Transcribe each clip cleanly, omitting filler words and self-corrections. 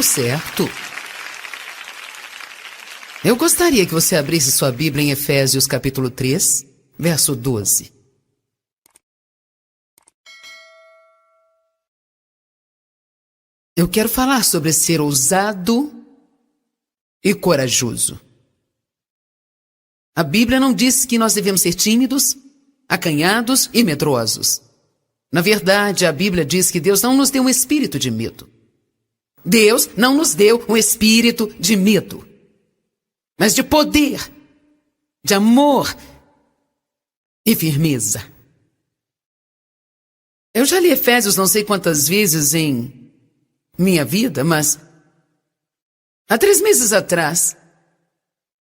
certo. Eu gostaria que você abrisse sua Bíblia em Efésios capítulo 3, verso 12. Eu quero falar sobre ser ousado e corajoso. A Bíblia não diz que nós devemos ser tímidos, acanhados e medrosos. Na verdade, a Bíblia diz que Deus não nos deu um espírito de medo. Deus não nos deu um espírito de medo, mas de poder, de amor e firmeza. Eu já li Efésios não sei quantas vezes em minha vida, mas há 3 meses atrás,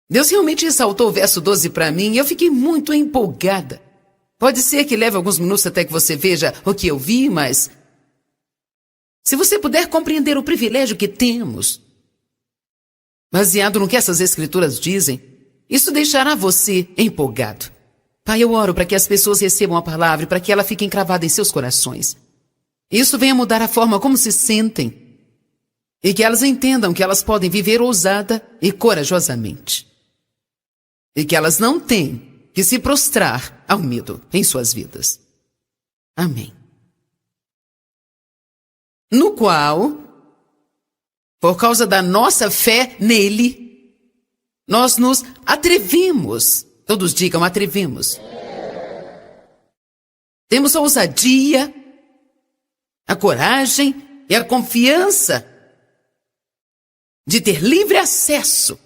Deus realmente ressaltou o verso 12 para mim e eu fiquei muito empolgada. Pode ser que leve alguns minutos até que você veja o que eu vi, mas se você puder compreender o privilégio que temos, baseado no que essas escrituras dizem, isso deixará você empolgado. Pai, eu oro para que as pessoas recebam a palavra e para que ela fique encravada em seus corações. Isso venha mudar a forma como se sentem e que elas entendam que elas podem viver ousada e corajosamente. E que elas não têm que se prostrar ao medo em suas vidas. Amém. No qual, por causa da nossa fé nele, nós nos atrevemos. Todos digam, atrevemos. Temos a ousadia, a coragem e a confiança de ter livre acesso,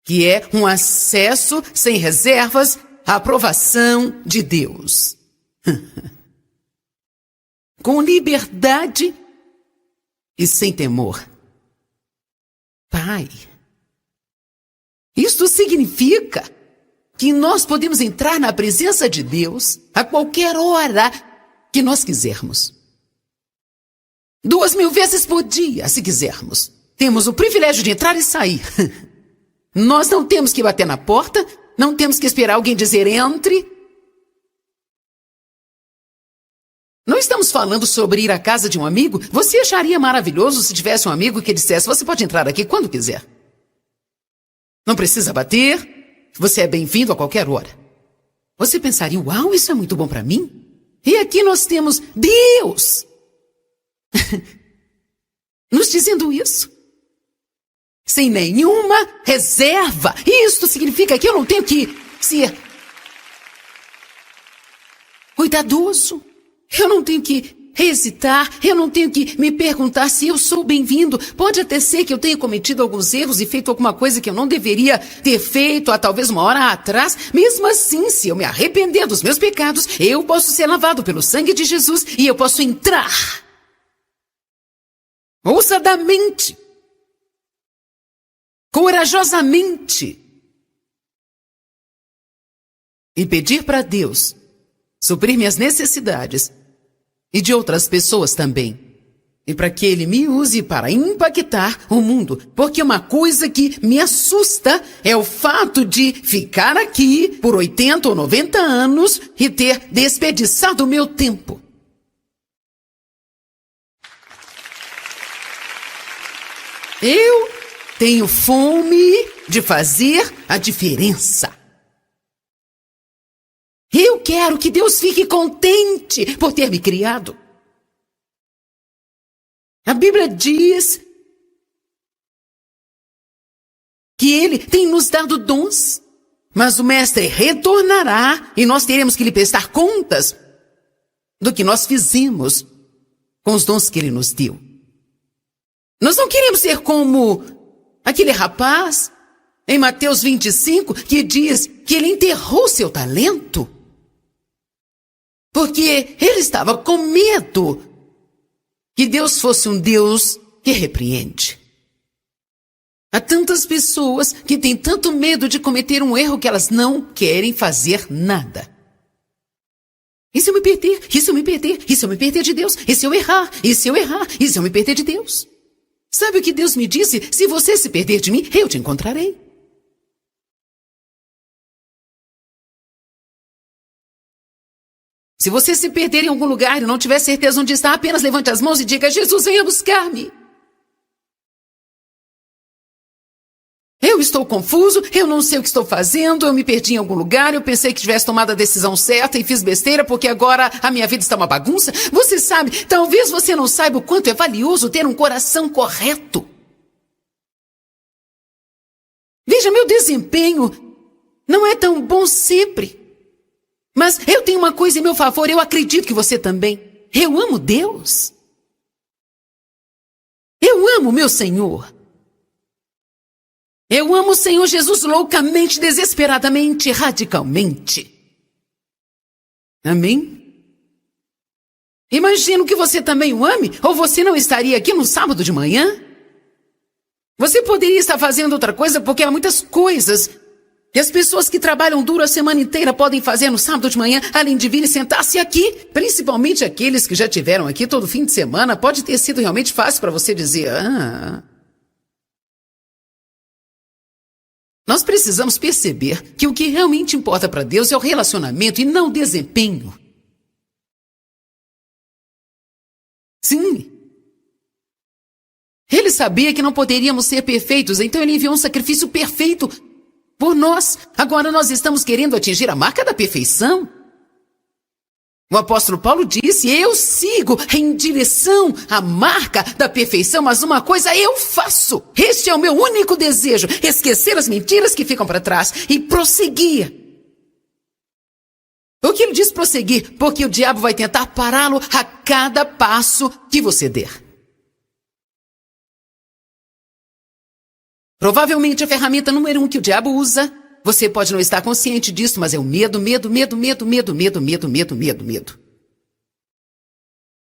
que é um acesso sem reservas à aprovação de Deus. Com liberdade e sem temor. Pai, isto significa que nós podemos entrar na presença de Deus a qualquer hora que nós quisermos. 2.000 vezes por dia, se quisermos. Temos o privilégio de entrar e sair. Nós não temos que bater na porta, não temos que esperar alguém dizer entre. Não estamos falando sobre ir à casa de um amigo. Você acharia maravilhoso se tivesse um amigo que dissesse, você pode entrar aqui quando quiser. Não precisa bater, você é bem-vindo a qualquer hora. Você pensaria, uau, isso é muito bom para mim? E aqui nós temos Deus nos dizendo isso. Sem nenhuma reserva. Isto significa que eu não tenho que ser cuidadoso. Eu não tenho que hesitar. Eu não tenho que me perguntar se eu sou bem-vindo. Pode até ser que eu tenha cometido alguns erros e feito alguma coisa que eu não deveria ter feito há talvez uma hora atrás. Mesmo assim, se eu me arrepender dos meus pecados, eu posso ser lavado pelo sangue de Jesus e eu posso entrar ousadamente, corajosamente, e pedir para Deus suprir minhas necessidades e de outras pessoas também. E para que Ele me use para impactar o mundo. Porque uma coisa que me assusta é o fato de ficar aqui por 80 ou 90 anos e ter desperdiçado o meu tempo. Eu tenho fome de fazer a diferença. Eu quero que Deus fique contente por ter me criado. A Bíblia diz que Ele tem nos dado dons, mas o Mestre retornará e nós teremos que lhe prestar contas do que nós fizemos com os dons que Ele nos deu. Nós não queremos ser como aquele rapaz em Mateus 25 que diz que ele enterrou seu talento porque ele estava com medo que Deus fosse um Deus que repreende. Há tantas pessoas que têm tanto medo de cometer um erro que elas não querem fazer nada. E se eu me perder? E se eu me perder? E se eu me perder de Deus? E se eu errar? E se eu errar? E se eu me perder de Deus? Sabe o que Deus me disse? Se você se perder de mim, eu te encontrarei. Se você se perder em algum lugar e não tiver certeza onde está, apenas levante as mãos e diga, Jesus, venha buscar-me. estou confuso, eu não sei o que estou fazendo, eu me perdi em algum lugar, eu pensei que tivesse tomado a decisão certa e fiz besteira porque agora a minha vida está uma bagunça. Você sabe, talvez você não saiba o quanto é valioso ter um coração correto. Veja, meu desempenho não é tão bom sempre. Mas eu tenho uma coisa em meu favor, eu acredito que você também. Eu amo Deus. Eu amo meu Senhor. Eu amo o Senhor Jesus loucamente, desesperadamente, radicalmente. Amém? Imagino que você também o ame, ou você não estaria aqui no sábado de manhã? Você poderia estar fazendo outra coisa, porque há muitas coisas que as pessoas que trabalham duro a semana inteira podem fazer no sábado de manhã, além de vir e sentar-se aqui. Principalmente aqueles que já tiveram aqui todo fim de semana. Pode ter sido realmente fácil para você dizer, Nós precisamos perceber que o que realmente importa para Deus é o relacionamento e não o desempenho. Sim. Ele sabia que não poderíamos ser perfeitos, então ele enviou um sacrifício perfeito por nós. Agora nós estamos querendo atingir a marca da perfeição. O apóstolo Paulo disse, eu sigo em direção à marca da perfeição, mas uma coisa eu faço. Este é o meu único desejo, esquecer as mentiras que ficam para trás e prosseguir. O que ele diz prosseguir? Porque o diabo vai tentar pará-lo a cada passo que você der. Provavelmente a ferramenta número 1 que o diabo usa, você pode não estar consciente disso, mas é o medo, medo, medo, medo, medo, medo, medo, medo, medo, medo.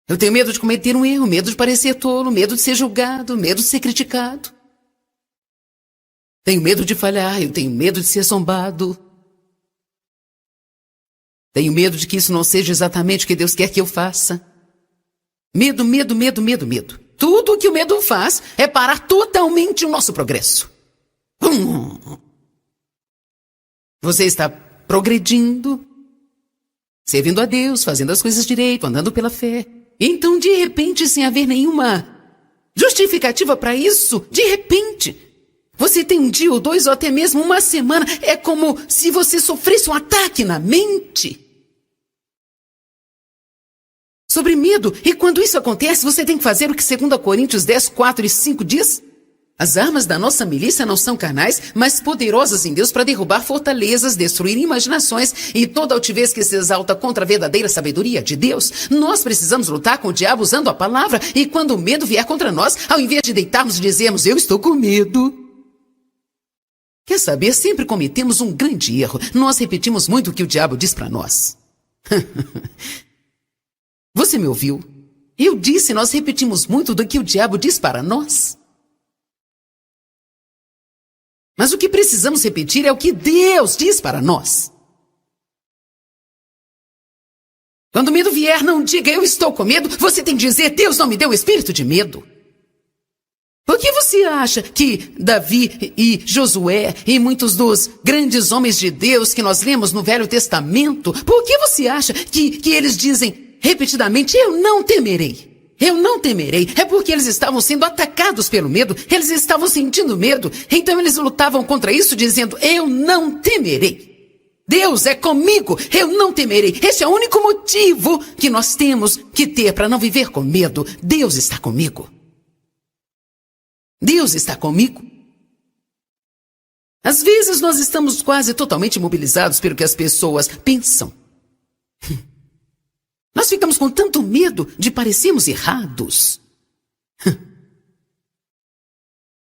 Eu tenho medo de cometer um erro, medo de parecer tolo, medo de ser julgado, medo de ser criticado. Tenho medo de falhar, eu tenho medo de ser zombado. Tenho medo de que isso não seja exatamente o que Deus quer que eu faça. Medo, medo, medo, medo, medo. Tudo o que o medo faz é parar totalmente o nosso progresso. Você está progredindo, servindo a Deus, fazendo as coisas direito, andando pela fé. Então, de repente, sem haver nenhuma justificativa para isso, de repente, você tem um dia ou dois ou até mesmo uma semana. É como se você sofresse um ataque na mente sobre medo. E quando isso acontece, você tem que fazer o que 2 Coríntios 10, 4 e 5 diz. As armas da nossa milícia não são carnais, mas poderosas em Deus para derrubar fortalezas, destruir imaginações e toda altivez que se exalta contra a verdadeira sabedoria de Deus. Nós precisamos lutar com o diabo usando a palavra, e quando o medo vier contra nós, ao invés de deitarmos e dizermos, eu estou com medo. Quer saber, sempre cometemos um grande erro. Nós repetimos muito o que o diabo diz para nós. Você me ouviu? Eu disse, nós repetimos muito do que o diabo diz para nós. Mas o que precisamos repetir é o que Deus diz para nós. Quando o medo vier, não diga, eu estou com medo. Você tem que dizer, Deus não me deu o espírito de medo. Por que você acha que Davi e Josué e muitos dos grandes homens de Deus que nós lemos no Velho Testamento, por que você acha que eles dizem repetidamente, eu não temerei? Eu não temerei. É porque eles estavam sendo atacados pelo medo. Eles estavam sentindo medo. Então eles lutavam contra isso dizendo, eu não temerei. Deus é comigo. Eu não temerei. Esse é o único motivo que nós temos que ter para não viver com medo. Deus está comigo. Deus está comigo. Às vezes nós estamos quase totalmente imobilizados pelo que as pessoas pensam. Nós ficamos com tanto medo de parecermos errados.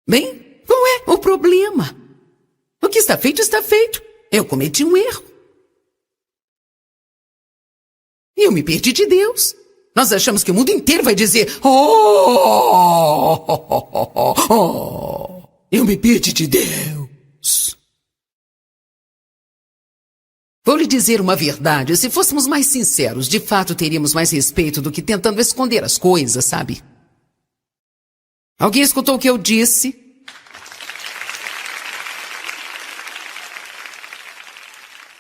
Bem, qual é o problema? O que está feito, está feito. Eu cometi um erro. E eu me perdi de Deus. Nós achamos que o mundo inteiro vai dizer, eu me perdi de Deus. Vou lhe dizer uma verdade, se fôssemos mais sinceros, de fato teríamos mais respeito do que tentando esconder as coisas, sabe? Alguém escutou o que eu disse?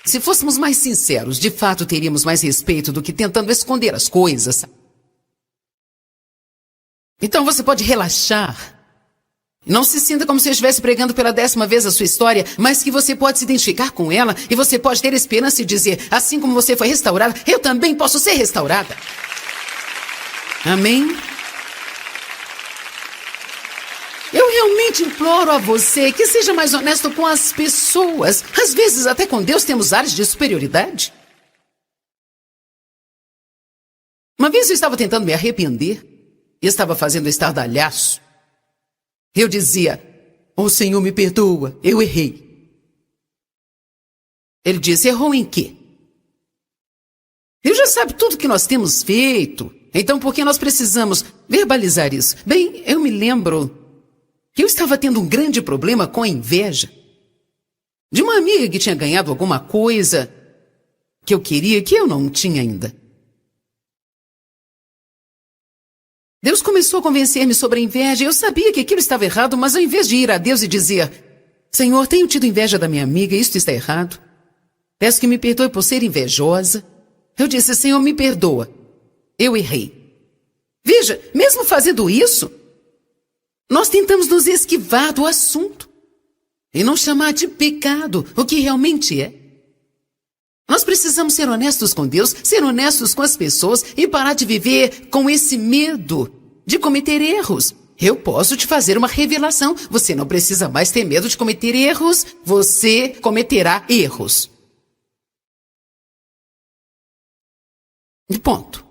Se fôssemos mais sinceros, de fato teríamos mais respeito do que tentando esconder as coisas. Então você pode relaxar Não se sinta como se eu estivesse pregando pela 10ª vez a sua história, mas que você pode se identificar com ela e você pode ter esperança e dizer, assim como você foi restaurada, eu também posso ser restaurada. Amém? Eu realmente imploro a você que seja mais honesto com as pessoas. Às vezes, até com Deus, temos áreas de superioridade. Uma vez eu estava tentando me arrepender e estava fazendo estardalhaço. Eu dizia, Senhor, me perdoa, eu errei. Ele disse, errou em quê? Deus já sabe tudo que nós temos feito. Então, por que nós precisamos verbalizar isso? Bem, eu me lembro que eu estava tendo um grande problema com a inveja de uma amiga que tinha ganhado alguma coisa que eu queria que eu não tinha ainda. Deus começou a convencer-me sobre a inveja. Eu sabia que aquilo estava errado, mas ao invés de ir a Deus e dizer, Senhor, tenho tido inveja da minha amiga, isto está errado. Peço que me perdoe por ser invejosa. Eu disse, Senhor, me perdoa. Eu errei. Veja, mesmo fazendo isso, nós tentamos nos esquivar do assunto e não chamar de pecado o que realmente é. Nós precisamos ser honestos com Deus, ser honestos com as pessoas e parar de viver com esse medo de cometer erros. Eu posso te fazer uma revelação. Você não precisa mais ter medo de cometer erros. Você cometerá erros. E ponto.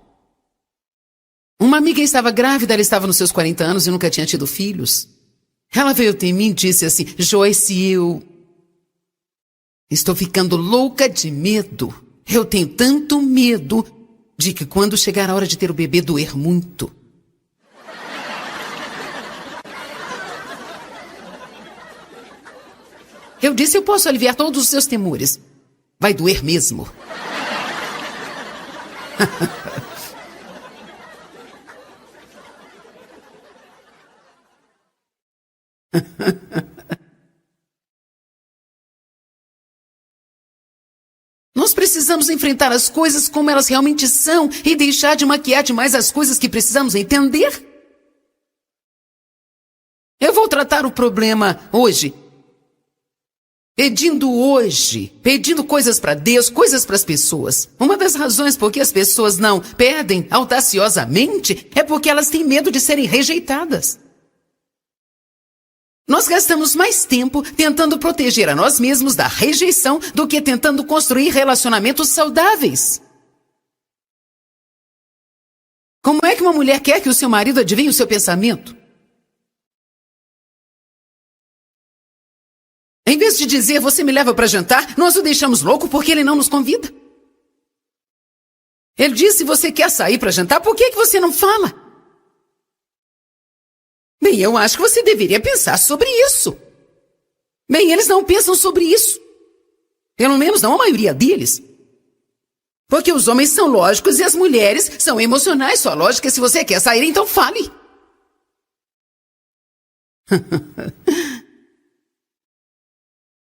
Uma amiga estava grávida, ela estava nos seus 40 anos e nunca tinha tido filhos. Ela veio até mim e disse assim, Joyce, eu estou ficando louca de medo. Eu tenho tanto medo de que quando chegar a hora de ter o bebê doer muito. Eu disse, eu posso aliviar todos os seus temores. Vai doer mesmo. Nós precisamos enfrentar as coisas como elas realmente são e deixar de maquiar demais as coisas que precisamos entender. Eu vou tratar o problema hoje, pedindo coisas para Deus, coisas para as pessoas. Uma das razões por que as pessoas não pedem audaciosamente é porque elas têm medo de serem rejeitadas. Nós gastamos mais tempo tentando proteger a nós mesmos da rejeição do que tentando construir relacionamentos saudáveis. Como é que uma mulher quer que o seu marido adivinhe o seu pensamento? Em vez de dizer, você me leva para jantar, nós o deixamos louco porque ele não nos convida. Ele diz, se você quer sair para jantar, por que você não fala? Bem, eu acho que você deveria pensar sobre isso. Bem, eles não pensam sobre isso. Pelo menos não a maioria deles. Porque os homens são lógicos e as mulheres são emocionais. Sua lógica é se você quer sair, então fale.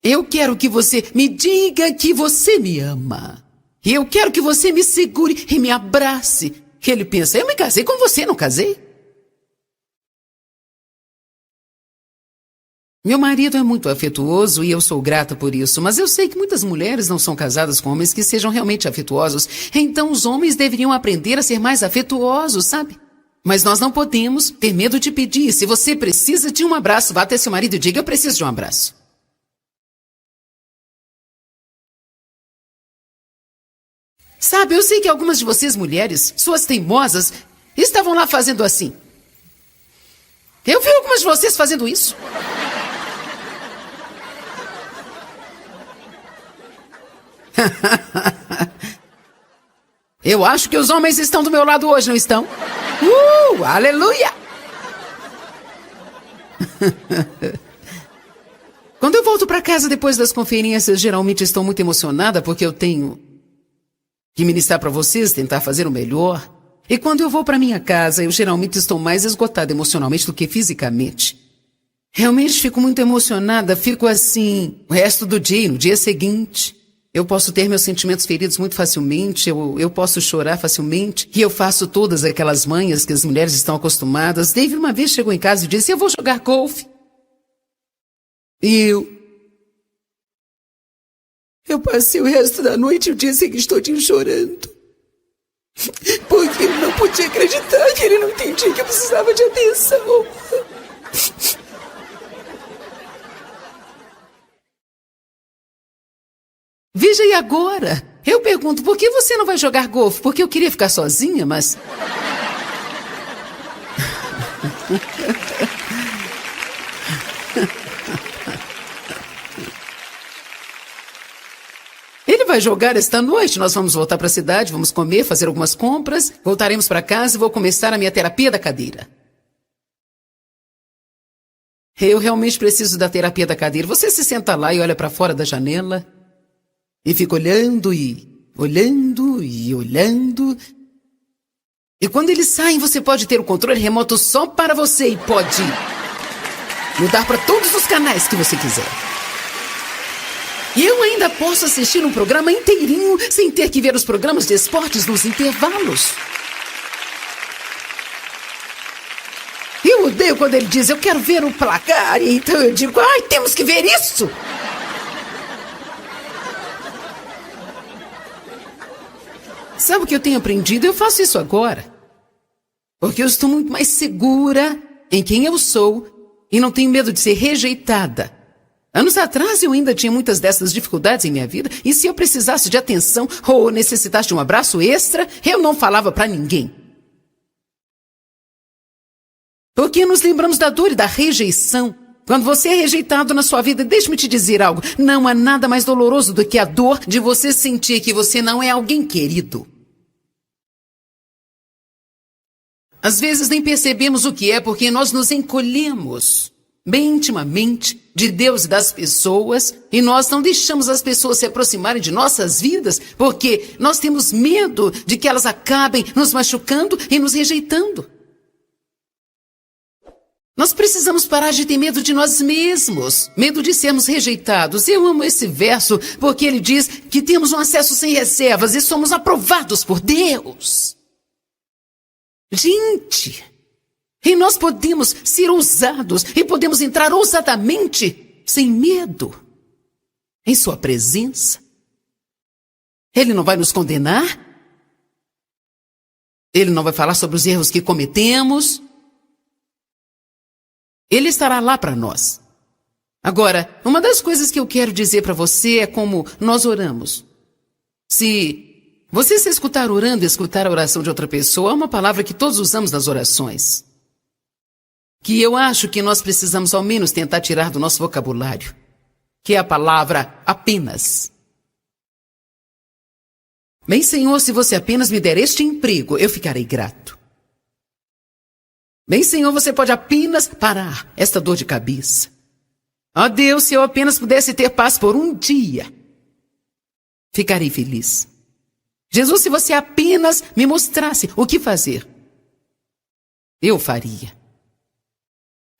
Eu quero que você me diga que você me ama. Eu quero que você me segure e me abrace. Ele pensa, eu me casei com você, não casei? Meu marido é muito afetuoso e eu sou grata por isso, mas eu sei que muitas mulheres não são casadas com homens que sejam realmente afetuosos. Então os homens deveriam aprender a ser mais afetuosos, sabe? Mas nós não podemos ter medo de pedir. Se você precisa de um abraço, vá até seu marido e diga, eu preciso de um abraço. Sabe, eu sei que algumas de vocês mulheres, suas teimosas, estavam lá fazendo assim. Eu vi algumas de vocês fazendo isso. Eu acho que os homens estão do meu lado hoje, não estão? Aleluia! Quando eu volto para casa depois das conferências, geralmente estou muito emocionada porque eu tenho que ministrar para vocês, tentar fazer o melhor. E quando eu vou para minha casa, eu geralmente estou mais esgotada emocionalmente do que fisicamente. Realmente fico muito emocionada, fico assim o resto do dia e no dia seguinte. Eu posso ter meus sentimentos feridos muito facilmente, eu posso chorar facilmente. E eu faço todas aquelas manhas que as mulheres estão acostumadas. David uma vez chegou em casa e disse, eu vou jogar golfe. E eu passei o resto da noite e o dia seguinte todinho chorando. Porque eu não podia acreditar que ele não entendia que eu precisava de atenção. Veja, e agora? Eu pergunto, por que você não vai jogar golfe? Porque eu queria ficar sozinha, mas... Ele vai jogar esta noite. Nós vamos voltar para a cidade, vamos comer, fazer algumas compras, voltaremos para casa e vou começar a minha terapia da cadeira. Eu realmente preciso da terapia da cadeira. Você se senta lá e olha para fora da janela e fica olhando e olhando e olhando. E quando eles saem, você pode ter o controle remoto só para você e pode mudar para todos os canais que você quiser. E eu ainda posso assistir um programa inteirinho sem ter que ver os programas de esportes nos intervalos. Eu odeio quando ele diz, eu quero ver o placar, e então eu digo, ai, temos que ver isso! Sabe o que eu tenho aprendido? Eu faço isso agora. Porque eu estou muito mais segura em quem eu sou e não tenho medo de ser rejeitada. Anos atrás eu ainda tinha muitas dessas dificuldades em minha vida e se eu precisasse de atenção ou necessitasse de um abraço extra, eu não falava para ninguém. Porque nos lembramos da dor e da rejeição. Quando você é rejeitado na sua vida, deixe-me te dizer algo. Não há nada mais doloroso do que a dor de você sentir que você não é alguém querido. Às vezes nem percebemos o que é porque nós nos encolhemos bem intimamente de Deus e das pessoas e nós não deixamos as pessoas se aproximarem de nossas vidas porque nós temos medo de que elas acabem nos machucando e nos rejeitando. Nós precisamos parar de ter medo de nós mesmos, medo de sermos rejeitados. Eu amo esse verso porque ele diz que temos um acesso sem reservas e somos aprovados por Deus. Gente, e nós podemos ser ousados e podemos entrar ousadamente, sem medo, em sua presença. Ele não vai nos condenar. Ele não vai falar sobre os erros que cometemos. Ele estará lá para nós. Agora, uma das coisas que eu quero dizer para você é como nós oramos. Se você se escutar orando e escutar a oração de outra pessoa, é uma palavra que todos usamos nas orações. Que eu acho que nós precisamos ao menos tentar tirar do nosso vocabulário. Que é a palavra apenas. Bem, Senhor, se você apenas me der este emprego, eu ficarei grato. Bem, Senhor, você pode apenas parar esta dor de cabeça. Ó Deus, se eu apenas pudesse ter paz por um dia, ficarei feliz. Jesus, se você apenas me mostrasse o que fazer, eu faria.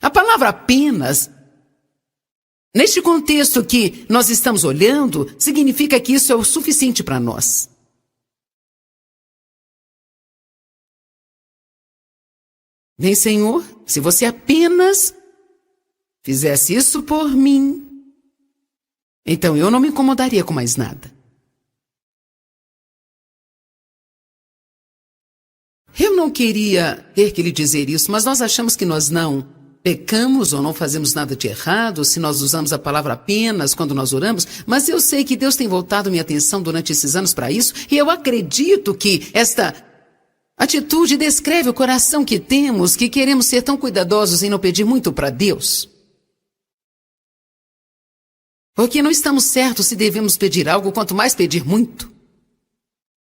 A palavra apenas, neste contexto que nós estamos olhando, significa que isso é o suficiente para nós. Bem, Senhor, se você apenas fizesse isso por mim, então eu não me incomodaria com mais nada. Eu não queria ter que lhe dizer isso, mas nós achamos que nós não pecamos ou não fazemos nada de errado se nós usamos a palavra apenas quando nós oramos, mas eu sei que Deus tem voltado minha atenção durante esses anos para isso e eu acredito que esta atitude descreve o coração que temos, que queremos ser tão cuidadosos em não pedir muito para Deus. Porque não estamos certos se devemos pedir algo, quanto mais pedir muito.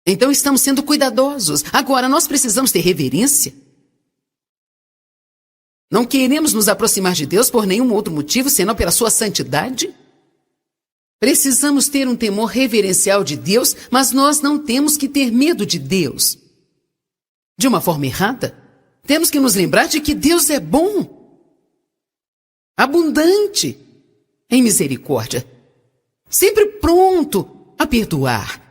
Então estamos sendo cuidadosos. Agora, nós precisamos ter reverência. Não queremos nos aproximar de Deus por nenhum outro motivo, senão pela sua santidade. Precisamos ter um temor reverencial de Deus, mas nós não temos que ter medo de Deus. De uma forma errada, temos que nos lembrar de que Deus é bom, abundante em misericórdia, sempre pronto a perdoar.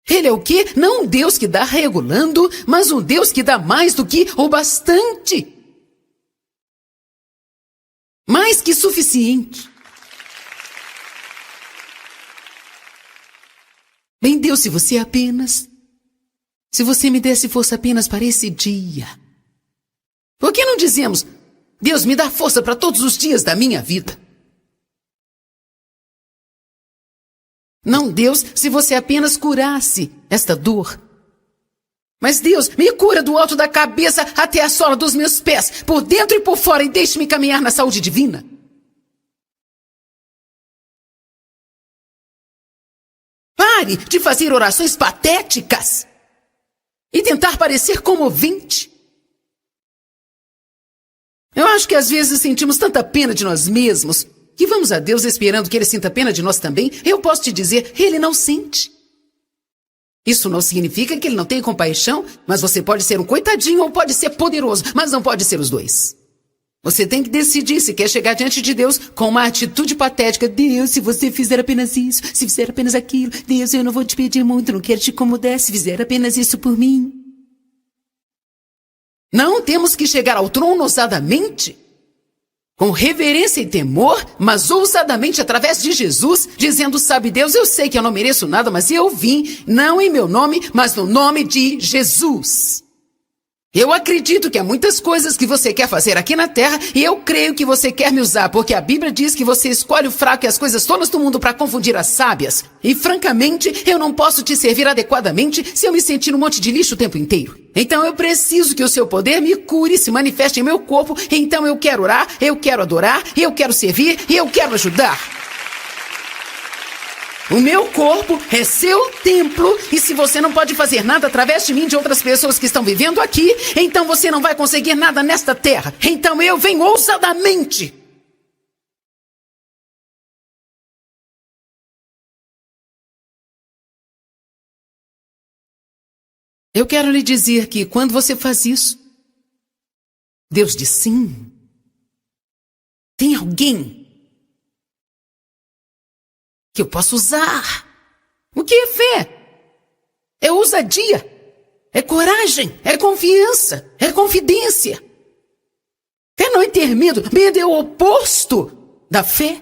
Ele é o quê? Não um Deus que dá regulando, mas um Deus que dá mais do que o bastante. Mais que suficiente. Bem, Deus, se você me desse força apenas para esse dia. Por que não dizemos, Deus, me dá força para todos os dias da minha vida? Não, Deus, se você apenas curasse esta dor. Mas Deus, me cura do alto da cabeça até a sola dos meus pés, por dentro e por fora, e deixe-me caminhar na saúde divina. Pare de fazer orações patéticas e tentar parecer comovente. Eu acho que às vezes sentimos tanta pena de nós mesmos que vamos a Deus esperando que Ele sinta pena de nós também. Eu posso te dizer, Ele não sente. Isso não significa que Ele não tem compaixão, mas você pode ser um coitadinho ou pode ser poderoso, mas não pode ser os dois. Você tem que decidir se quer chegar diante de Deus com uma atitude patética. Deus, se você fizer apenas isso, se fizer apenas aquilo, Deus, eu não vou te pedir muito, não quero te incomodar, se fizer apenas isso por mim. Não temos que chegar ao trono ousadamente, com reverência e temor, mas ousadamente através de Jesus, dizendo, sabe Deus, eu sei que eu não mereço nada, mas eu vim, não em meu nome, mas no nome de Jesus. Eu acredito que há muitas coisas que você quer fazer aqui na terra e eu creio que você quer me usar, porque a Bíblia diz que você escolhe o fraco e as coisas tolas do mundo para confundir as sábias. E francamente, eu não posso te servir adequadamente se eu me sentir um monte de lixo o tempo inteiro. Então eu preciso que o seu poder me cure e se manifeste em meu corpo. Então eu quero orar, eu quero adorar, eu quero servir e eu quero ajudar. O meu corpo é seu templo e se você não pode fazer nada através de mim de outras pessoas que estão vivendo aqui, então você não vai conseguir nada nesta terra. Então eu venho ousadamente. Eu quero lhe dizer que quando você faz isso, Deus diz sim. Tem alguém que eu posso usar. O que é fé? É ousadia, é coragem, é confiança, é confidência. Fé não é ter medo, medo é o oposto da fé.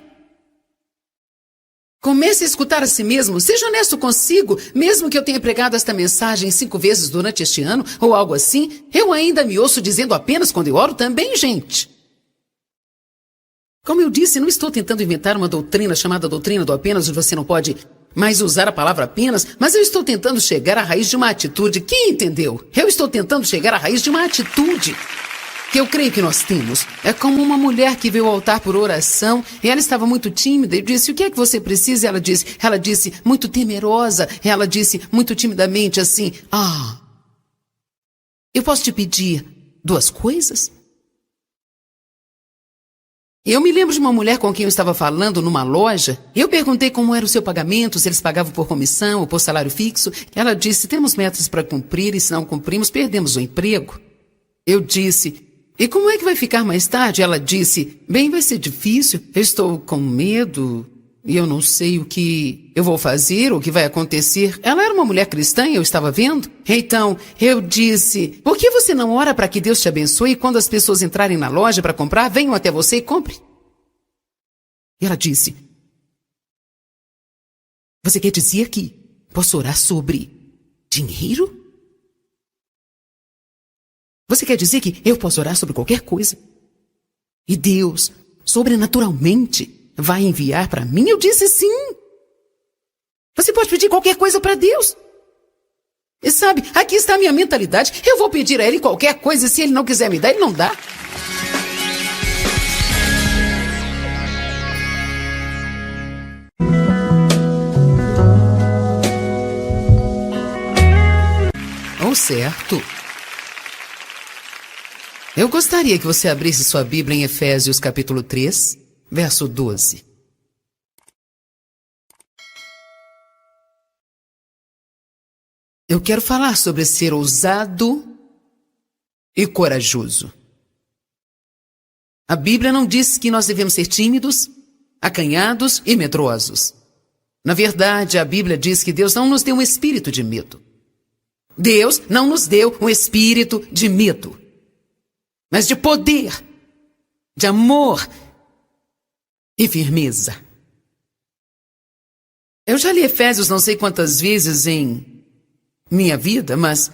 Comece a escutar a si mesmo, seja honesto consigo, mesmo que eu tenha pregado esta mensagem 5 vezes durante este ano, ou algo assim, eu ainda me ouço dizendo apenas quando eu oro também, gente. Como eu disse, não estou tentando inventar uma doutrina chamada doutrina do apenas, onde você não pode mais usar a palavra apenas, mas eu estou tentando chegar à raiz de uma atitude. Quem entendeu? Eu estou tentando chegar à raiz de uma atitude que eu creio que nós temos. É como uma mulher que veio ao altar por oração e ela estava muito tímida e disse, o que é que você precisa? Ela disse, muito temerosa. Ela disse, muito timidamente assim, eu posso te pedir 2 coisas? Eu me lembro de uma mulher com quem eu estava falando numa loja. Eu perguntei como era o seu pagamento, se eles pagavam por comissão ou por salário fixo. Ela disse, temos metas para cumprir e se não cumprimos, perdemos o emprego. Eu disse, e como é que vai ficar mais tarde? Ela disse, bem, vai ser difícil, eu estou com medo e eu não sei o que eu vou fazer, o que vai acontecer. Ela era uma mulher cristã e eu estava vendo. Então, eu disse, por que você não ora para que Deus te abençoe e quando as pessoas entrarem na loja para comprar, venham até você e compre? E ela disse, você quer dizer que posso orar sobre dinheiro? Você quer dizer que eu posso orar sobre qualquer coisa? E Deus, sobrenaturalmente, vai enviar para mim? Eu disse sim. Você pode pedir qualquer coisa para Deus. E sabe, aqui está a minha mentalidade. Eu vou pedir a Ele qualquer coisa e se Ele não quiser me dar, Ele não dá. Certo. Eu gostaria que você abrisse sua Bíblia em Efésios capítulo 3, verso 12. Eu quero falar sobre ser ousado e corajoso. A Bíblia não diz que nós devemos ser tímidos, acanhados e medrosos. Na verdade, a Bíblia diz que Deus não nos deu um espírito de medo. Deus não nos deu um espírito de medo, mas de poder, de amor e firmeza. Eu já li Efésios não sei quantas vezes em minha vida, mas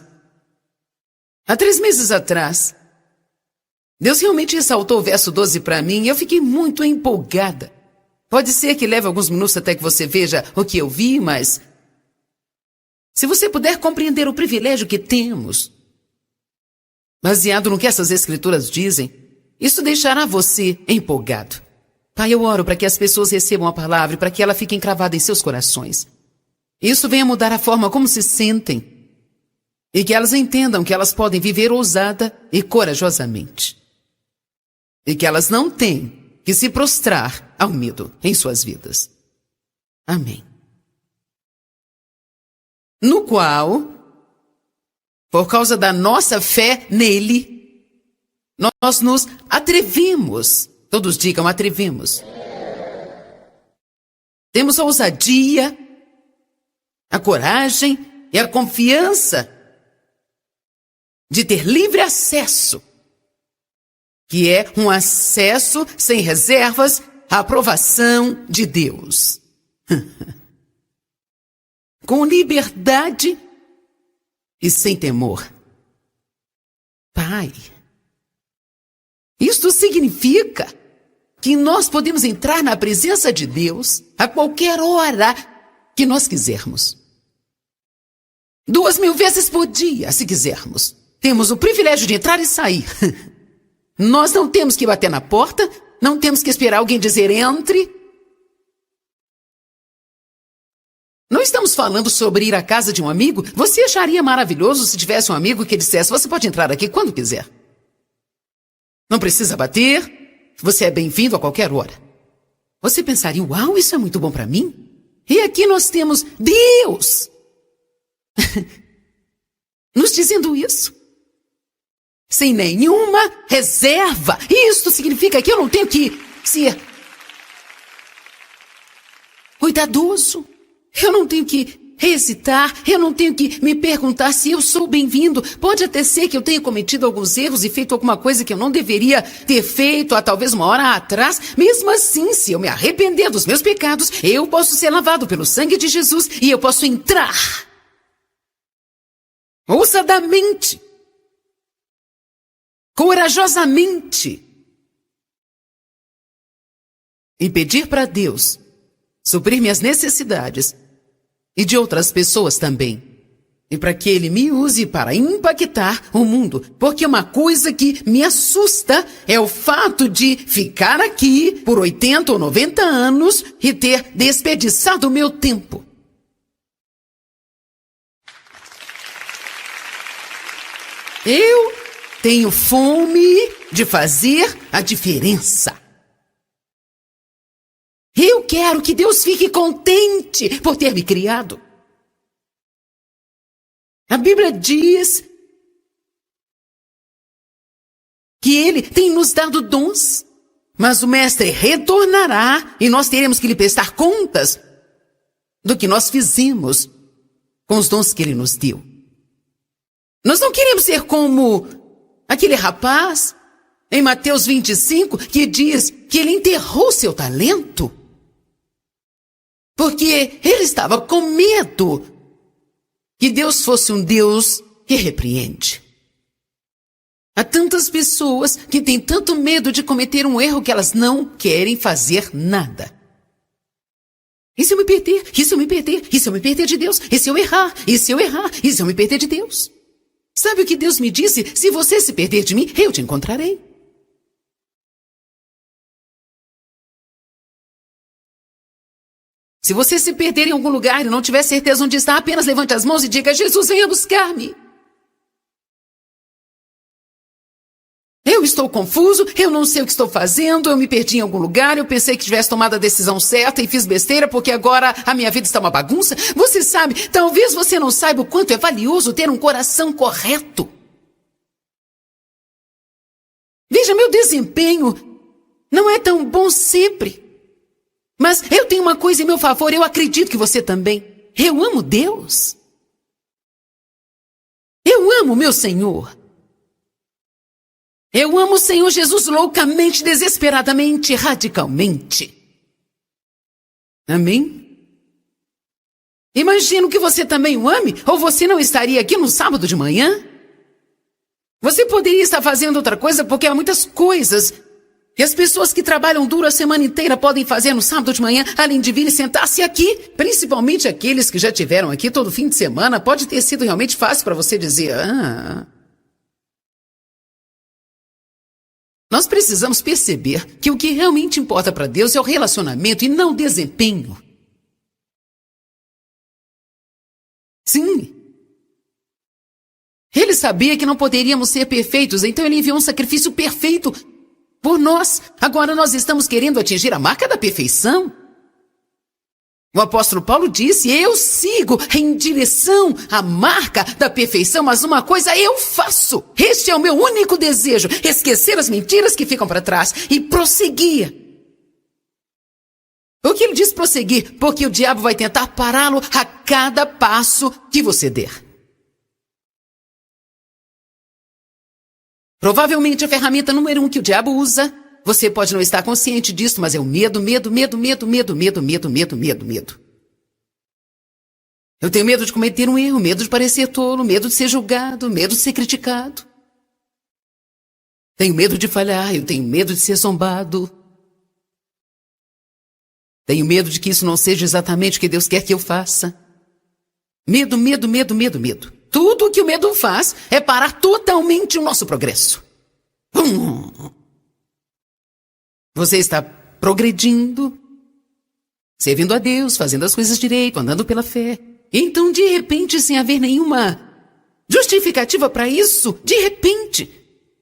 há 3 meses atrás, Deus realmente ressaltou o verso 12 para mim e eu fiquei muito empolgada. Pode ser que leve alguns minutos até que você veja o que eu vi, mas se você puder compreender o privilégio que temos, baseado no que essas escrituras dizem, isso deixará você empolgado. Pai, eu oro para que as pessoas recebam a palavra e para que ela fique encravada em seus corações. Isso venha mudar a forma como se sentem e que elas entendam que elas podem viver ousada e corajosamente. E que elas não têm que se prostrar ao medo em suas vidas. Amém. No qual, por causa da nossa fé nele, nós nos atrevemos. Todos digam, atrevemos. Temos a ousadia, a coragem e a confiança de ter livre acesso, que é um acesso sem reservas à aprovação de Deus. Com liberdade e sem temor. Pai, isto significa que nós podemos entrar na presença de Deus a qualquer hora que nós quisermos. 2.000 vezes por dia, se quisermos. Temos o privilégio de entrar e sair. Nós não temos que bater na porta, não temos que esperar alguém dizer entre. Não estamos falando sobre ir à casa de um amigo. Você acharia maravilhoso se tivesse um amigo que dissesse, você pode entrar aqui quando quiser. Não precisa bater. Você é bem-vindo a qualquer hora. Você pensaria, uau, isso é muito bom para mim? E aqui nós temos Deus nos dizendo isso. Sem nenhuma reserva. Isto significa que eu não tenho que ser cuidadoso. Eu não tenho que hesitar, eu não tenho que me perguntar se eu sou bem-vindo. Pode até ser que eu tenha cometido alguns erros e feito alguma coisa que eu não deveria ter feito há talvez uma hora atrás. Mesmo assim, se eu me arrepender dos meus pecados, eu posso ser lavado pelo sangue de Jesus e eu posso entrar ousadamente, corajosamente e pedir para Deus suprir minhas necessidades e de outras pessoas também. E para que Ele me use para impactar o mundo. Porque uma coisa que me assusta é o fato de ficar aqui por 80 ou 90 anos e ter desperdiçado o meu tempo. Eu tenho fome de fazer a diferença. Eu quero que Deus fique contente por ter me criado. A Bíblia diz que Ele tem nos dado dons, mas o Mestre retornará e nós teremos que lhe prestar contas do que nós fizemos com os dons que Ele nos deu. Nós não queremos ser como aquele rapaz em Mateus 25 que diz que ele enterrou seu talento porque ele estava com medo que Deus fosse um Deus que repreende. Há tantas pessoas que têm tanto medo de cometer um erro que elas não querem fazer nada. E se eu me perder? E se eu me perder? E se eu me perder de Deus? E se eu errar? E se eu errar? E se eu me perder de Deus? Sabe o que Deus me disse? Se você se perder de mim, eu te encontrarei. Se você se perder em algum lugar e não tiver certeza onde está, apenas levante as mãos e diga, Jesus, venha buscar-me. Eu estou confuso, eu não sei o que estou fazendo, eu me perdi em algum lugar, eu pensei que tivesse tomado a decisão certa e fiz besteira porque agora a minha vida está uma bagunça. Você sabe, talvez você não saiba o quanto é valioso ter um coração correto. Veja, meu desempenho não é tão bom sempre. Mas eu tenho uma coisa em meu favor, eu acredito que você também. Eu amo Deus. Eu amo meu Senhor. Eu amo o Senhor Jesus loucamente, desesperadamente, radicalmente. Amém? Imagino que você também o ame, ou você não estaria aqui no sábado de manhã? Você poderia estar fazendo outra coisa, porque há muitas coisas que as pessoas que trabalham duro a semana inteira podem fazer no sábado de manhã, além de vir e sentar-se aqui. Principalmente aqueles que já tiveram aqui todo fim de semana. Pode ter sido realmente fácil para você dizer, Nós precisamos perceber que o que realmente importa para Deus é o relacionamento e não o desempenho. Sim. Ele sabia que não poderíamos ser perfeitos, então ele enviou um sacrifício perfeito por nós. Agora nós estamos querendo atingir a marca da perfeição. O apóstolo Paulo disse, eu sigo em direção à marca da perfeição, mas uma coisa eu faço. Este é o meu único desejo, esquecer as mentiras que ficam para trás e prosseguir. O que ele diz prosseguir? Porque o diabo vai tentar pará-lo a cada passo que você der. Provavelmente a ferramenta número 1 que o diabo usa, você pode não estar consciente disso, mas é o medo. Eu tenho medo de cometer um erro, medo de parecer tolo, medo de ser julgado, medo de ser criticado. Tenho medo de falhar, eu tenho medo de ser zombado. Tenho medo de que isso não seja exatamente o que Deus quer que eu faça. Medo. Tudo o que o medo faz é parar totalmente o nosso progresso. Você está progredindo, servindo a Deus, fazendo as coisas direito, andando pela fé. Então, de repente, sem haver nenhuma justificativa para isso, de repente,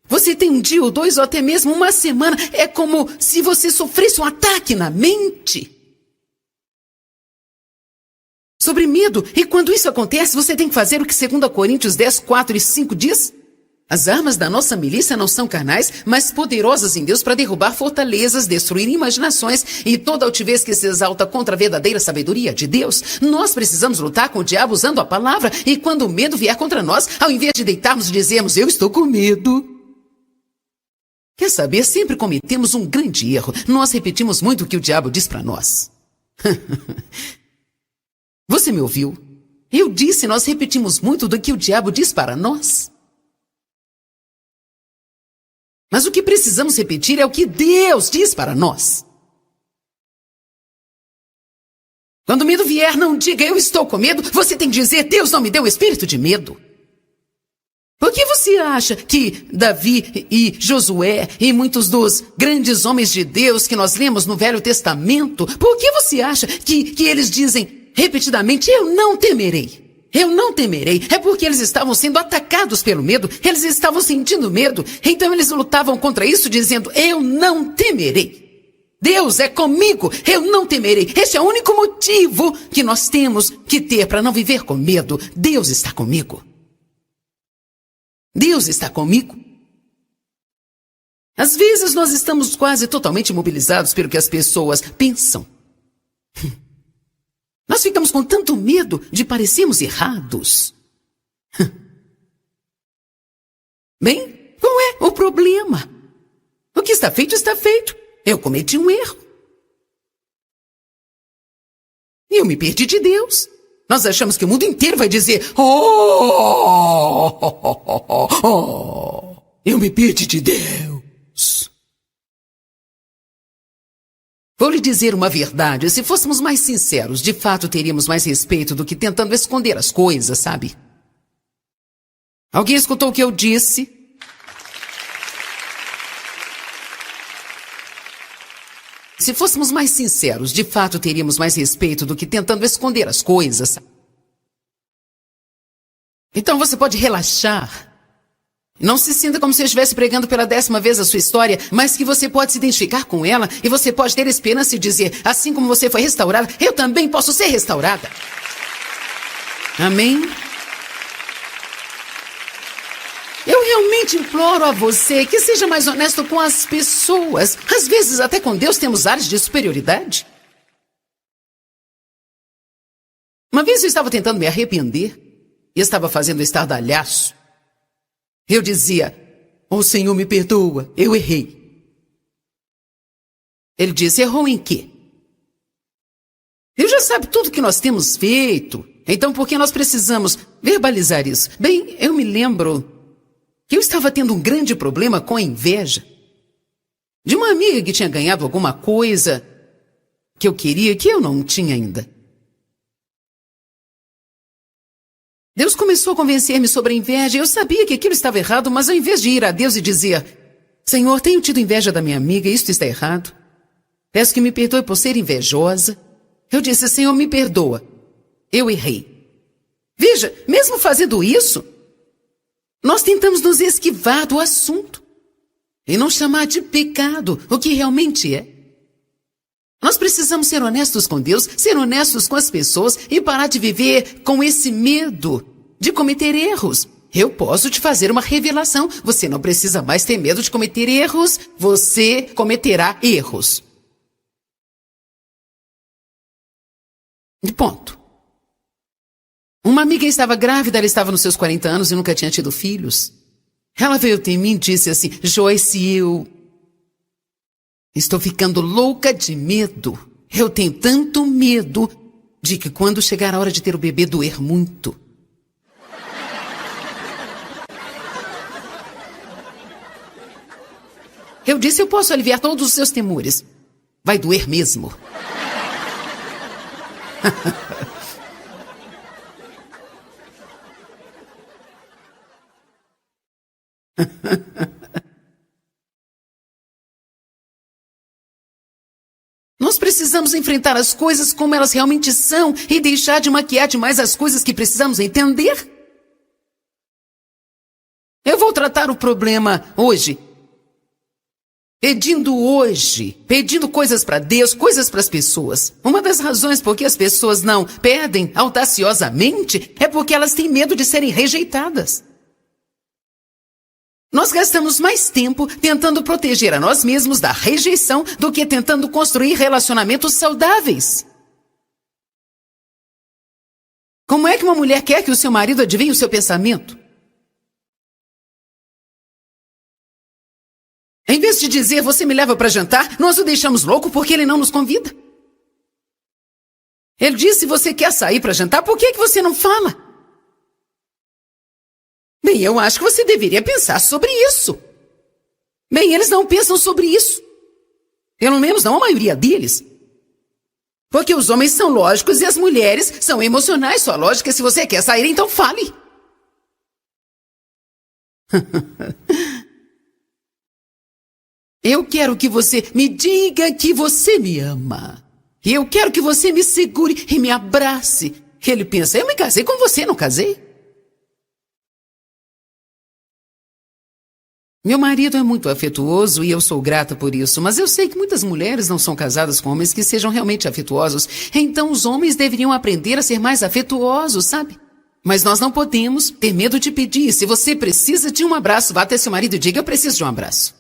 você tem um dia ou dois ou até mesmo uma semana. É como se você sofresse um ataque na mente sobre medo. E quando isso acontece, você tem que fazer o que 2 Coríntios 10, 4 e 5 diz. As armas da nossa milícia não são carnais, mas poderosas em Deus para derrubar fortalezas, destruir imaginações e toda altivez que se exalta contra a verdadeira sabedoria de Deus. Nós precisamos lutar com o diabo usando a palavra, e quando o medo vier contra nós, ao invés de deitarmos e dizermos, eu estou com medo. Quer saber, sempre cometemos um grande erro. Nós repetimos muito o que o diabo diz para nós. Você me ouviu? Eu disse, nós repetimos muito do que o diabo diz para nós. Mas o que precisamos repetir é o que Deus diz para nós. Quando o medo vier, não diga, eu estou com medo. Você tem que dizer, Deus não me deu espírito de medo. Por que você acha que Davi e Josué e muitos dos grandes homens de Deus que nós lemos no Velho Testamento, por que você acha que eles dizem repetidamente, eu não temerei? Eu não temerei. É porque eles estavam sendo atacados pelo medo. Eles estavam sentindo medo. Então eles lutavam contra isso dizendo, eu não temerei. Deus é comigo. Eu não temerei. Este é o único motivo que nós temos que ter para não viver com medo. Deus está comigo. Deus está comigo. Às vezes nós estamos quase totalmente imobilizados pelo que as pessoas pensam. Nós ficamos com tanto medo de parecermos errados. Bem, qual é o problema? O que está feito, está feito. Eu cometi um erro. E eu me perdi de Deus. Nós achamos que o mundo inteiro vai dizer, eu me perdi de Deus. Vou lhe dizer uma verdade, se fôssemos mais sinceros, de fato teríamos mais respeito do que tentando esconder as coisas, sabe? Alguém escutou o que eu disse? Se fôssemos mais sinceros, de fato teríamos mais respeito do que tentando esconder as coisas. Então você pode relaxar. Não se sinta como se eu estivesse pregando pela 10ª vez a sua história, mas que você pode se identificar com ela e você pode ter esperança e dizer, assim como você foi restaurada, eu também posso ser restaurada. Amém? Eu realmente imploro a você que seja mais honesto com as pessoas. Às vezes, até com Deus, temos áreas de superioridade. Uma vez eu estava tentando me arrepender e estava fazendo estardalhaço. Eu dizia, Senhor, me perdoa, eu errei. Ele disse, errou em quê? Deus já sabe tudo que nós temos feito. Então, por que nós precisamos verbalizar isso? Bem, eu me lembro que eu estava tendo um grande problema com a inveja de uma amiga que tinha ganhado alguma coisa que eu queria, que eu não tinha ainda. Deus começou a convencer-me sobre a inveja. Eu sabia que aquilo estava errado, mas ao invés de ir a Deus e dizer: Senhor, tenho tido inveja da minha amiga, isto está errado. Peço que me perdoe por ser invejosa. Eu disse: Senhor, me perdoa. Eu errei. Veja, mesmo fazendo isso, nós tentamos nos esquivar do assunto e não chamar de pecado o que realmente é. Nós precisamos ser honestos com Deus, ser honestos com as pessoas e parar de viver com esse medo de cometer erros. Eu posso te fazer uma revelação. Você não precisa mais ter medo de cometer erros. Você cometerá erros. E ponto. Uma amiga estava grávida, ela estava nos seus 40 anos e nunca tinha tido filhos. Ela veio até mim e disse assim: Joyce, eu estou ficando louca de medo. Eu tenho tanto medo de que quando chegar a hora de ter o bebê doer muito. Eu disse: eu posso aliviar todos os seus temores. Vai doer mesmo. Nós precisamos enfrentar as coisas como elas realmente são e deixar de maquiar demais as coisas que precisamos entender. Eu vou tratar o problema hoje, pedindo coisas para Deus, coisas para as pessoas. Uma das razões por que as pessoas não pedem audaciosamente é porque elas têm medo de serem rejeitadas. Nós gastamos mais tempo tentando proteger a nós mesmos da rejeição do que tentando construir relacionamentos saudáveis. Como é que uma mulher quer que o seu marido adivinhe o seu pensamento? Em vez de dizer: você me leva para jantar, nós o deixamos louco porque ele não nos convida. Ele disse: você quer sair para jantar, por que você não fala? Bem, eu acho que você deveria pensar sobre isso. Bem, eles não pensam sobre isso. Pelo menos não a maioria deles. Porque os homens são lógicos e as mulheres são emocionais. Sua lógica é: se você quer sair, então fale. Eu quero que você me diga que você me ama. Eu quero que você me segure e me abrace. Ele pensa: eu me casei com você, não casei? Meu marido é muito afetuoso e eu sou grata por isso, mas eu sei que muitas mulheres não são casadas com homens que sejam realmente afetuosos. Então os homens deveriam aprender a ser mais afetuosos, sabe? Mas nós não podemos ter medo de pedir. Se você precisa de um abraço, vá até seu marido e diga: eu preciso de um abraço.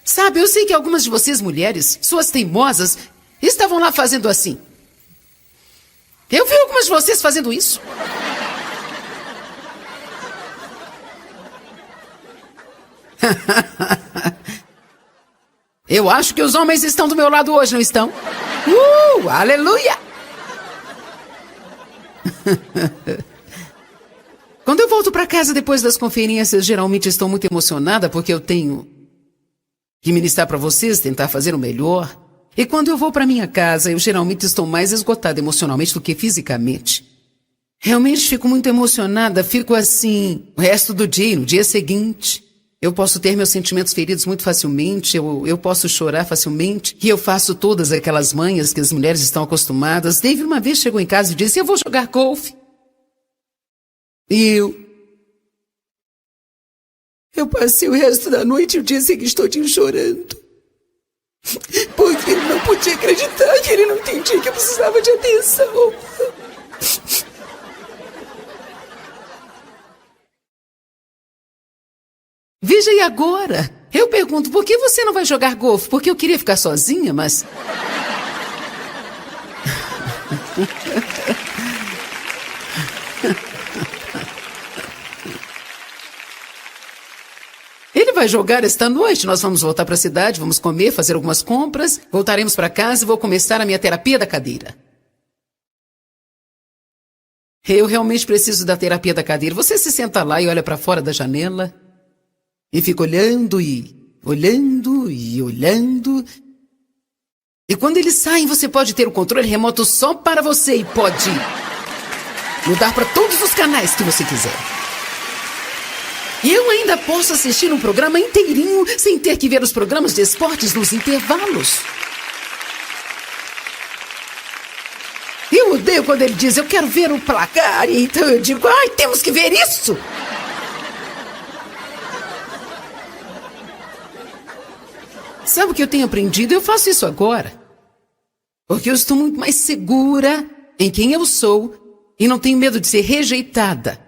Sabe, eu sei que algumas de vocês mulheres, suas teimosas, estavam lá fazendo assim. Eu vi algumas de vocês fazendo isso. Eu acho que os homens estão do meu lado hoje, não estão? Aleluia! Quando eu volto para casa depois das conferências, geralmente estou muito emocionada porque eu tenho que ministrar para vocês, tentar fazer o melhor. E quando eu vou para minha casa, eu geralmente estou mais esgotada emocionalmente do que fisicamente. Realmente fico muito emocionada, fico assim o resto do dia e no dia seguinte. Eu posso ter meus sentimentos feridos muito facilmente, eu posso chorar facilmente, e eu faço todas aquelas manhas que as mulheres estão acostumadas. David uma vez chegou em casa e disse: eu vou jogar golfe. E eu passei o resto da noite e o dia seguinte todinho chorando. Porque eu não podia acreditar que ele não entendia que eu precisava de atenção. Veja, e agora? Eu pergunto: por que você não vai jogar golfe? Porque eu queria ficar sozinha, mas... Ele vai jogar esta noite? Nós vamos voltar para a cidade, vamos comer, fazer algumas compras, voltaremos para casa e vou começar a minha terapia da cadeira. Eu realmente preciso da terapia da cadeira. Você se senta lá e olha para fora da janela e fica olhando e olhando e olhando. E quando eles saem, você pode ter o controle remoto só para você e pode mudar para todos os canais que você quiser. E eu ainda posso assistir um programa inteirinho sem ter que ver os programas de esportes nos intervalos. Eu odeio quando ele diz, eu quero ver o placar, e então eu digo, ai, temos que ver isso! Sabe o que eu tenho aprendido? Eu faço isso agora. Porque eu estou muito mais segura em quem eu sou e não tenho medo de ser rejeitada.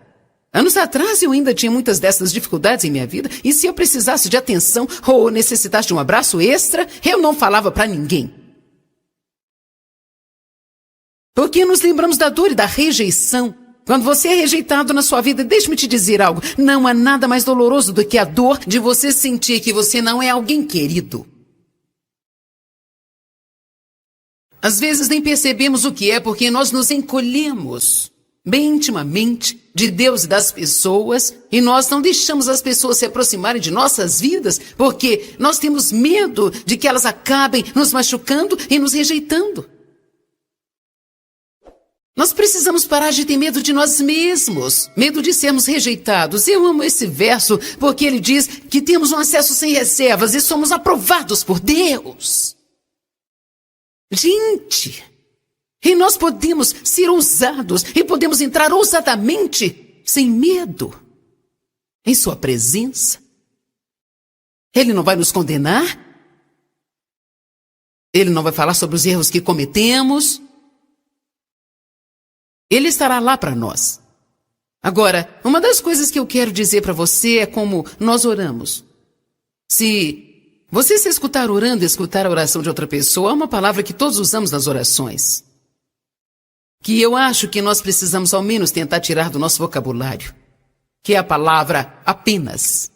Anos atrás eu ainda tinha muitas dessas dificuldades em minha vida e se eu precisasse de atenção ou necessitasse de um abraço extra, eu não falava para ninguém. Porque nos lembramos da dor e da rejeição. Quando você é rejeitado na sua vida, deixe-me te dizer algo, não há nada mais doloroso do que a dor de você sentir que você não é alguém querido. Às vezes nem percebemos o que é porque nós nos encolhemos bem intimamente de Deus e das pessoas e nós não deixamos as pessoas se aproximarem de nossas vidas porque nós temos medo de que elas acabem nos machucando e nos rejeitando. Nós precisamos parar de ter medo de nós mesmos, medo de sermos rejeitados. Eu amo esse verso porque ele diz que temos um acesso sem reservas e somos aprovados por Deus. Gente, e nós podemos ser ousados e podemos entrar ousadamente, sem medo, em sua presença. Ele não vai nos condenar. Ele não vai falar sobre os erros que cometemos. Ele estará lá para nós. Agora, uma das coisas que eu quero dizer para você é como nós oramos. Se você se escutar orando e escutar a oração de outra pessoa, é uma palavra que todos usamos nas orações. Que eu acho que nós precisamos ao menos tentar tirar do nosso vocabulário. Que é a palavra apenas.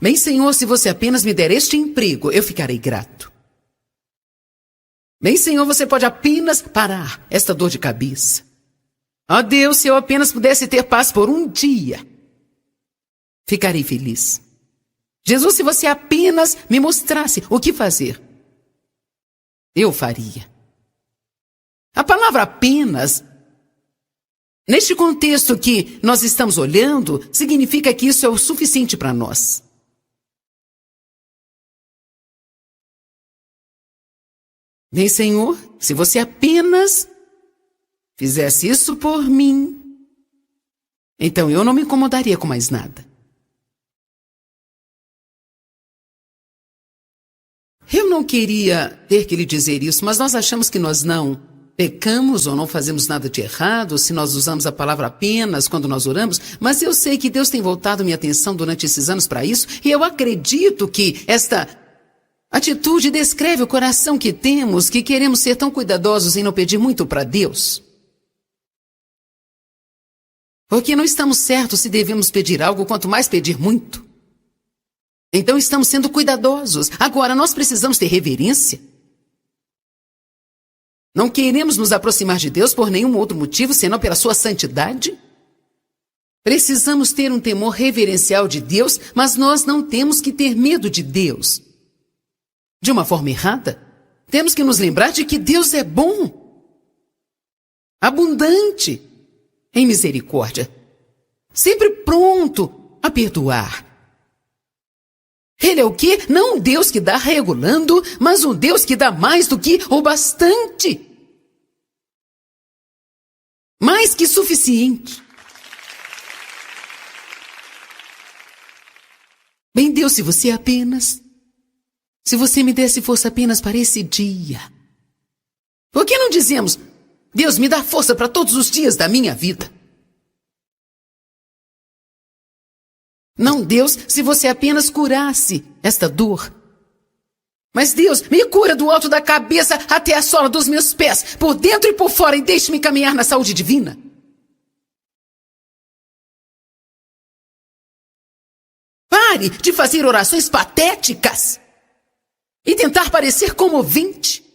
Bem, Senhor, se você apenas me der este emprego, eu ficarei grato. Bem, Senhor, você pode apenas parar esta dor de cabeça. Ó Deus, se eu apenas pudesse ter paz por um dia, ficarei feliz. Jesus, se você apenas me mostrasse o que fazer, eu faria. A palavra apenas, neste contexto que nós estamos olhando, significa que isso é o suficiente para nós. Bem, Senhor, se você apenas fizesse isso por mim, então eu não me incomodaria com mais nada. Eu não queria ter que lhe dizer isso, mas nós achamos que nós não pecamos ou não fazemos nada de errado se nós usamos a palavra apenas quando nós oramos, mas eu sei que Deus tem voltado minha atenção durante esses anos para isso e eu acredito que esta atitude descreve o coração que temos, que queremos ser tão cuidadosos em não pedir muito para Deus. Porque não estamos certos se devemos pedir algo, quanto mais pedir muito. Então estamos sendo cuidadosos. Agora, nós precisamos ter reverência. Não queremos nos aproximar de Deus por nenhum outro motivo, senão pela sua santidade. Precisamos ter um temor reverencial de Deus, mas nós não temos que ter medo de Deus. De uma forma errada, temos que nos lembrar de que Deus é bom, abundante em misericórdia, sempre pronto a perdoar. Ele é o quê? Não um Deus que dá regulando, mas um Deus que dá mais do que o bastante. Mais que suficiente. Bem, Deus, se você me desse força apenas para esse dia. Por que não dizemos, Deus, me dá força para todos os dias da minha vida? Não, Deus, se você apenas curasse esta dor. Mas Deus, me cura do alto da cabeça até a sola dos meus pés, por dentro e por fora, e deixe-me caminhar na saúde divina. pare de fazer orações patéticas e tentar parecer comovente.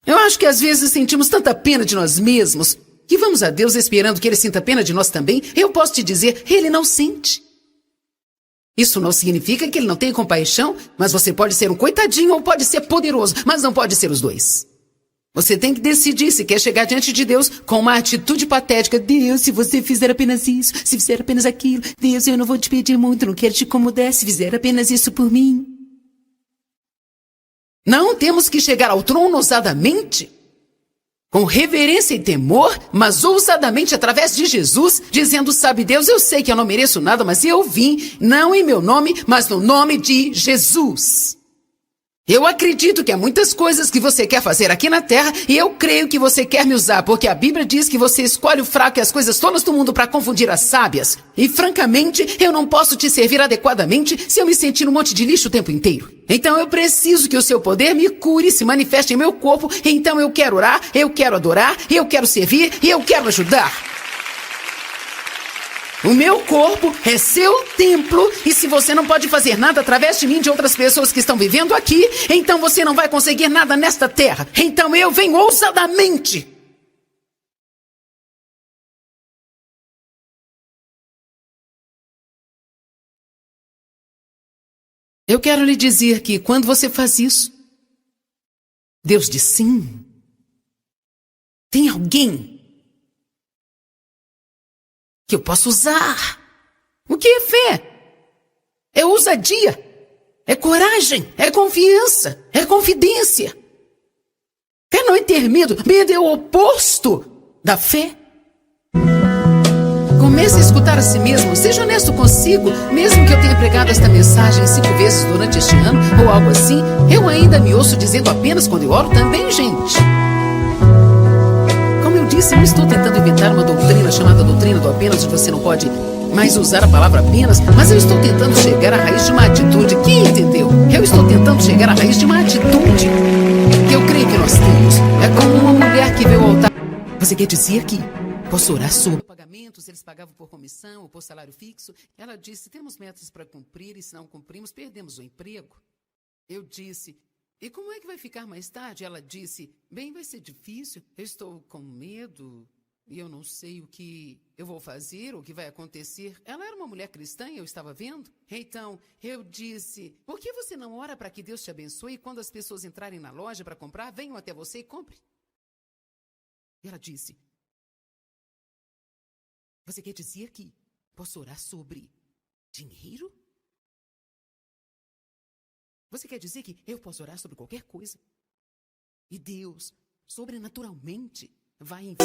Eu acho que às vezes sentimos tanta pena de nós mesmos que vamos a Deus esperando que Ele sinta pena de nós também. Eu posso te dizer, Ele não sente. Isso não significa que Ele não tenha compaixão, mas você pode ser um coitadinho ou pode ser poderoso, mas não pode ser os dois. Você tem que decidir se quer chegar diante de Deus com uma atitude patética. Deus, se você fizer apenas isso, se fizer apenas aquilo, Deus, eu não vou te pedir muito, não quero te incomodar, se fizer apenas isso por mim. Não temos que chegar ao trono ousadamente, com reverência e temor, mas ousadamente através de Jesus, dizendo, sabe Deus, eu sei que eu não mereço nada, mas eu vim, não em meu nome, mas no nome de Jesus. Eu acredito que há muitas coisas que você quer fazer aqui na terra e eu creio que você quer me usar, porque a Bíblia diz que você escolhe o fraco e as coisas tolas do mundo para confundir as sábias. E francamente, eu não posso te servir adequadamente se eu me sentir um monte de lixo o tempo inteiro. Então eu preciso que o seu poder me cure e se manifeste em meu corpo. Então eu quero orar, eu quero adorar, eu quero servir e eu quero ajudar. O meu corpo é seu templo e se você não pode fazer nada através de mim e de outras pessoas que estão vivendo aqui, então você não vai conseguir nada nesta terra. Então eu venho ousadamente. Eu quero lhe dizer que quando você faz isso, Deus diz sim. Tem alguém que eu posso usar. O que é fé? É ousadia, é coragem, é confiança, é confidência. Fé não é ter medo, medo é o oposto da fé. Comece a escutar a si mesmo, seja honesto consigo. Mesmo que eu tenha pregado esta mensagem 5 vezes durante este ano, ou algo assim, eu ainda me ouço dizendo apenas quando eu oro também, gente. Como eu disse, não estou tentando inventar uma doutrina chamada doutrina do apenas, onde você não pode mais usar a palavra apenas, mas eu estou tentando chegar à raiz de uma atitude. Quem entendeu? Eu estou tentando chegar à raiz de uma atitude que eu creio que nós temos. É como uma mulher que veio ao altar. Você quer dizer que posso orar sobre pagamentos, eles pagavam por comissão ou por salário fixo? Ela disse, temos metas para cumprir e se não cumprimos, perdemos o emprego. Eu disse, e como é que vai ficar mais tarde? Ela disse, bem, vai ser difícil, eu estou com medo e eu não sei o que eu vou fazer, o que vai acontecer. Ela era uma mulher cristã e eu estava vendo. Então, eu disse, por que você não ora para que Deus te abençoe e quando as pessoas entrarem na loja para comprar, venham até você e compre? E ela disse, você quer dizer que posso orar sobre dinheiro? Você quer dizer que eu posso orar sobre qualquer coisa? E Deus, sobrenaturalmente, vai enviar.